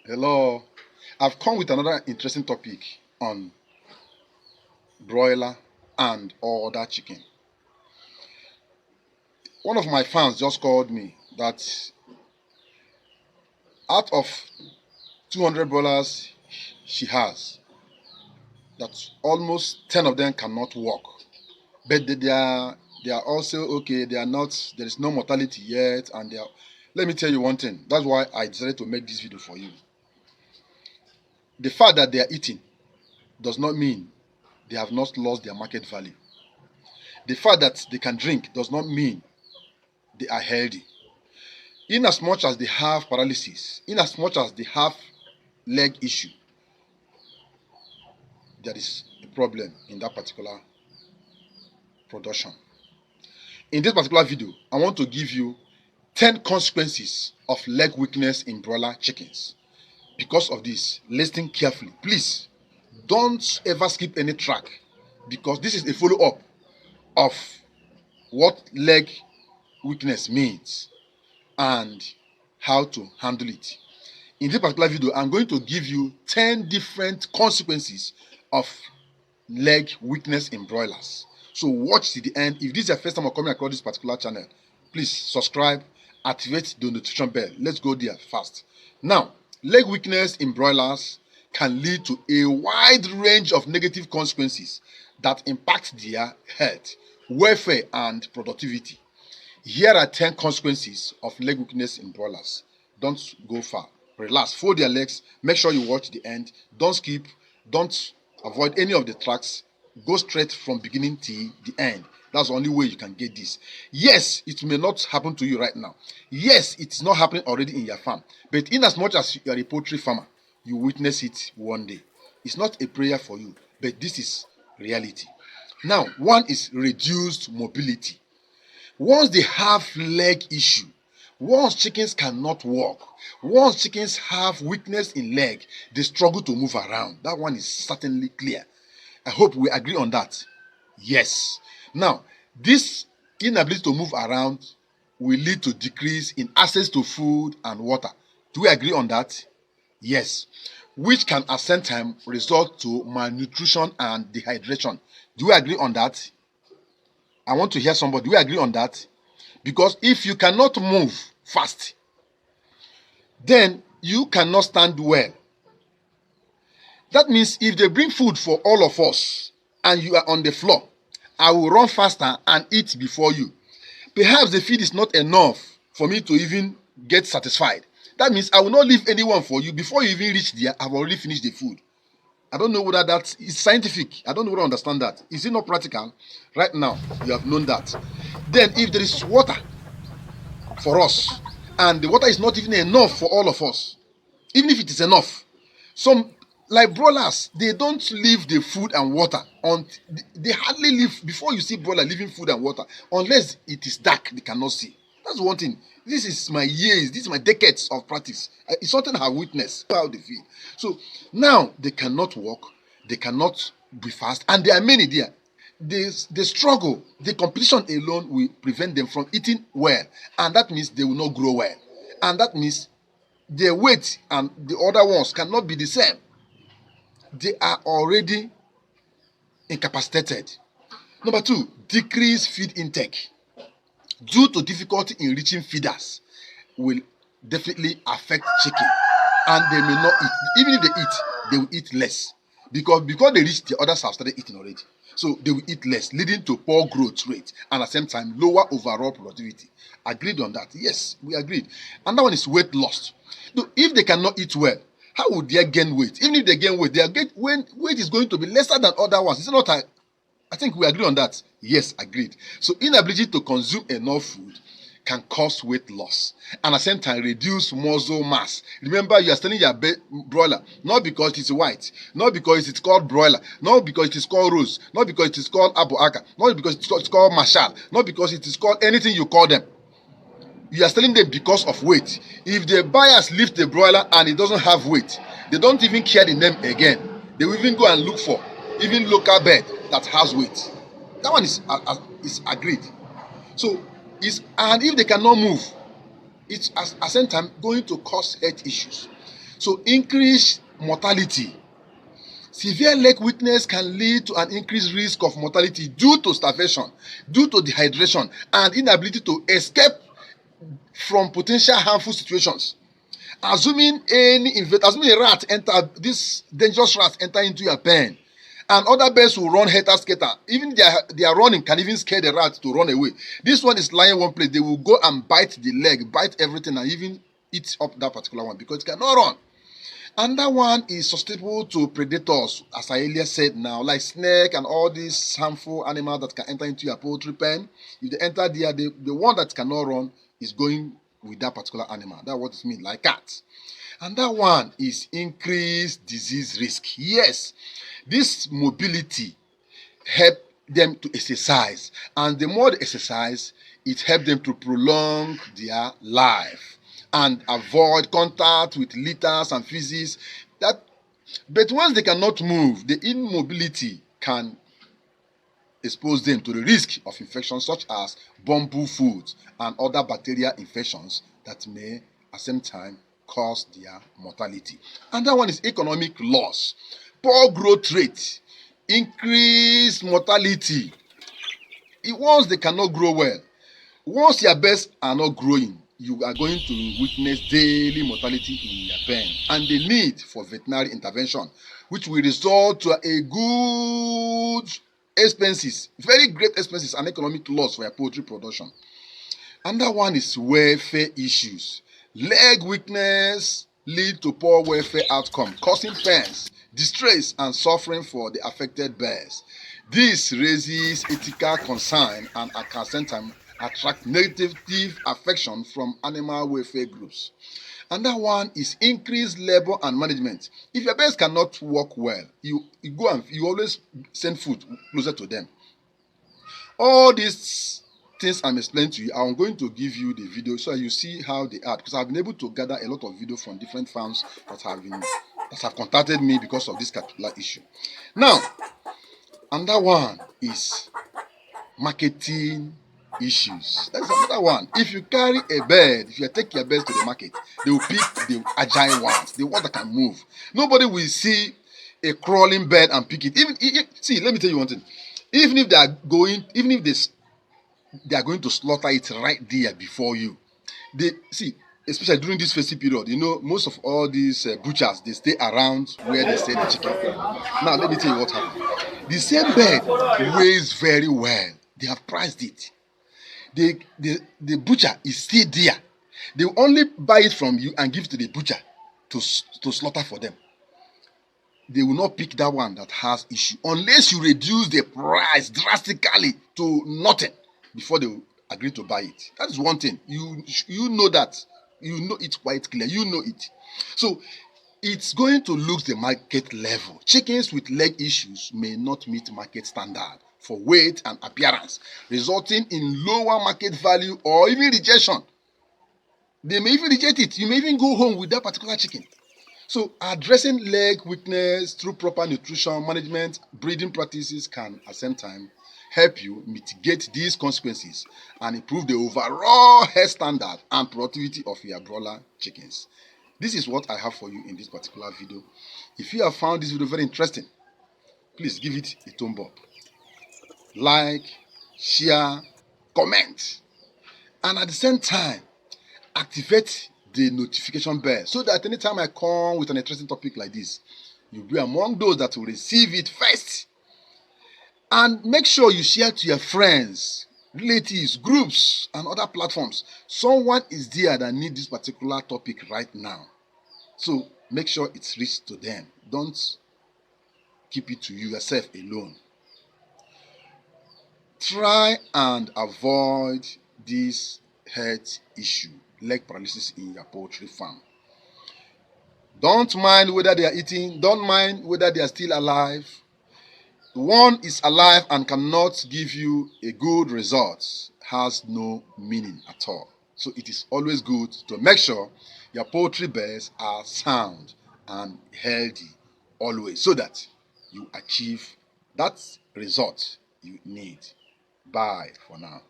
Hello, I've come with another interesting topic on broiler and other chicken. One of my fans just called me that out of 200 broilers she has, that almost 10 of them cannot walk. But they are also okay. They are not. There is no mortality yet, and they are. Let me tell you one thing. That's why I decided to make this video for you. The fact that they are eating does not mean they have not lost their market value. The fact that they can drink does not mean they are healthy. In as much as they have paralysis, in as much as they have leg issue, there is a problem in that particular production. In this particular video, I want to give you 10 consequences of leg weakness in broiler chickens. Because of this, listen carefully. Please, don't ever skip any track, because this is a follow-up of what leg weakness means and how to handle it. In this particular video, I'm going to give you 10 different consequences of leg weakness in broilers. So watch to the end. If this is your first time of coming across this particular channel, please subscribe, activate the notification bell. Let's go there fast. Now, leg weakness in broilers can lead to a wide range of negative consequences that impact their health, welfare, and productivity. Here are 10 consequences of leg weakness in broilers. Don't go far. Relax, fold your legs, make sure you watch the end. Don't skip, don't avoid any of the tracks. Go straight from beginning to the end. That's the only way you can get this. Yes, it may not happen to you right now. Yes, it's not happening already in your farm. But in as much as you are a poultry farmer, you witness it one day. It's not a prayer for you, but this is reality. Now, one is reduced mobility. Once they have leg issue, once chickens cannot walk, once chickens have weakness in leg, they struggle to move around. That one is certainly clear. I hope we agree on that. Yes. Now, this inability to move around will lead to decrease in access to food and water. Do we agree on that? Yes. Which can at the same time result to malnutrition and dehydration. Do we agree on that? I want to hear somebody. Do we agree on that? Because if you cannot move fast, then you cannot stand well. That means if they bring food for all of us and you are on the floor, I will run faster and eat before you. Perhaps the feed is not enough for me to even get satisfied. That means I will not leave anyone for you. Before you even reach there, I've already finished the food. I don't know whether that is scientific. I don't know whether I understand that. Is it not practical? Right now, you have known that. Then if there is water for us, and the water is not even enough for all of us, even if it is enough, some, like broilers, they don't leave the food and water on. They hardly leave before you see broiler leaving food and water, unless it is dark, they cannot see. That's one thing. This is my years, this is my decades of practice. It's something I have witnessed how they feel. So now they cannot walk, they cannot be fast, and there are many there. They struggle. The competition alone will prevent them from eating well, and that means they will not grow well, and that means their weight and the other ones cannot be the same. They are already incapacitated. Number two, decrease feed intake. Due to difficulty in reaching feeders will definitely affect chicken, and they may not eat. Even if they eat, they will eat less, because they reach, the others have started eating already. So they will eat less, leading to poor growth rate and at the same time lower overall productivity. Agreed on that? Yes, we agreed. Another one is weight loss. So if they cannot eat well, how would they gain weight? Even if they gain weight, weight is going to be lesser than other ones. Is it not? I think we agree on that. Yes, agreed. So inability to consume enough food can cause weight loss and at the same time reduce muscle mass. Remember, you are selling your broiler not because it is white, not because it is called broiler, not because it is called rose, not because it is called abuaka, not because it is called marshal, not because it is called anything you call them. You are selling them because of weight. If the buyers lift the broiler and it doesn't have weight, they don't even care the name again. They will even go and look for even local bird that has weight. That one is agreed. So and if they cannot move, it's at the same time going to cause health issues. So increased mortality. Severe leg weakness can lead to an increased risk of mortality due to starvation, due to dehydration, and inability to escape from potential harmful situations. Assuming a rat enter, this dangerous rat enter into your pen, and other birds will run helter skelter. Even their running can even scare the rat to run away. This one is lying one place. They will go and bite the leg, bite everything, and even eat up that particular one because it cannot run. Another one is susceptible to predators, as I earlier said now, like snake and all these harmful animals that can enter into your poultry pen. If they enter there, the one that cannot run is going with that particular animal. That's what it means, like cats. And that one is increased disease risk. Yes, this mobility help them to exercise, and the more they exercise, it helps them to prolong their life and avoid contact with litters and feces. But once they cannot move, the immobility can expose them to the risk of infections such as bumble foot and other bacterial infections that may at the same time cause their mortality. And that one is economic loss, poor growth rate, increased mortality. Once they cannot grow well, once your birds are not growing, you are going to witness daily mortality in your pen, and the need for veterinary intervention, which will result to a good expenses, very great expenses and economic loss for your poultry production. Another one is welfare issues. Leg weakness lead to poor welfare outcome, causing pains, distress, and suffering for the affected birds. This raises ethical concern and at the same time attract negative affection from animal welfare groups. Another one is increased labor and management. If your birds cannot work well, you go and you always send food closer to them. All these things I'm explaining to you, I'm going to give you the video so you see how they are, because I've been able to gather a lot of video from different farms that have contacted me because of this particular issue. Now, another one is marketing issues. That's another one. If you carry a bird, if you take your birds to the market, they will pick the agile ones, the ones that can move. Nobody will see a crawling bird and pick it. See, let me tell you one thing. Even if they are going to slaughter it right there before you, they see, especially during this festive period, most of all these butchers, they stay around where they sell the chicken. Now let me tell you what happened. The same bird weighs very well. They have priced it. The butcher is still there. They will only buy it from you and give it to the butcher to slaughter for them. They will not pick that one that has issue unless you reduce the price drastically to nothing before they will agree to buy it. That is one thing. You know that. You know it quite clear. You know it. So it's going to look the market level. Chickens with leg issues may not meet market standard for weight and appearance, resulting in lower market value or even rejection. They may even reject it. You may even go home with that particular chicken. So addressing leg weakness through proper nutrition management, breeding practices can at the same time help you mitigate these consequences and improve the overall health standard and productivity of your broiler chickens. This is what I have for you in this particular video. If you have found this video very interesting, please give it a thumb up. Like, share, comment, and at the same time, activate the notification bell so that anytime I come with an interesting topic like this, you'll be among those that will receive it first. And make sure you share to your friends, relatives, groups, and other platforms. Someone is there that needs this particular topic right now. So make sure it's reached to them. Don't keep it to yourself alone. Try and avoid this health issue, leg paralysis in your poultry farm. Don't mind whether they are eating. Don't mind whether they are still alive. One is alive and cannot give you a good result has no meaning at all. So it is always good to make sure your poultry birds are sound and healthy always, so that you achieve that result you need. Bye for now.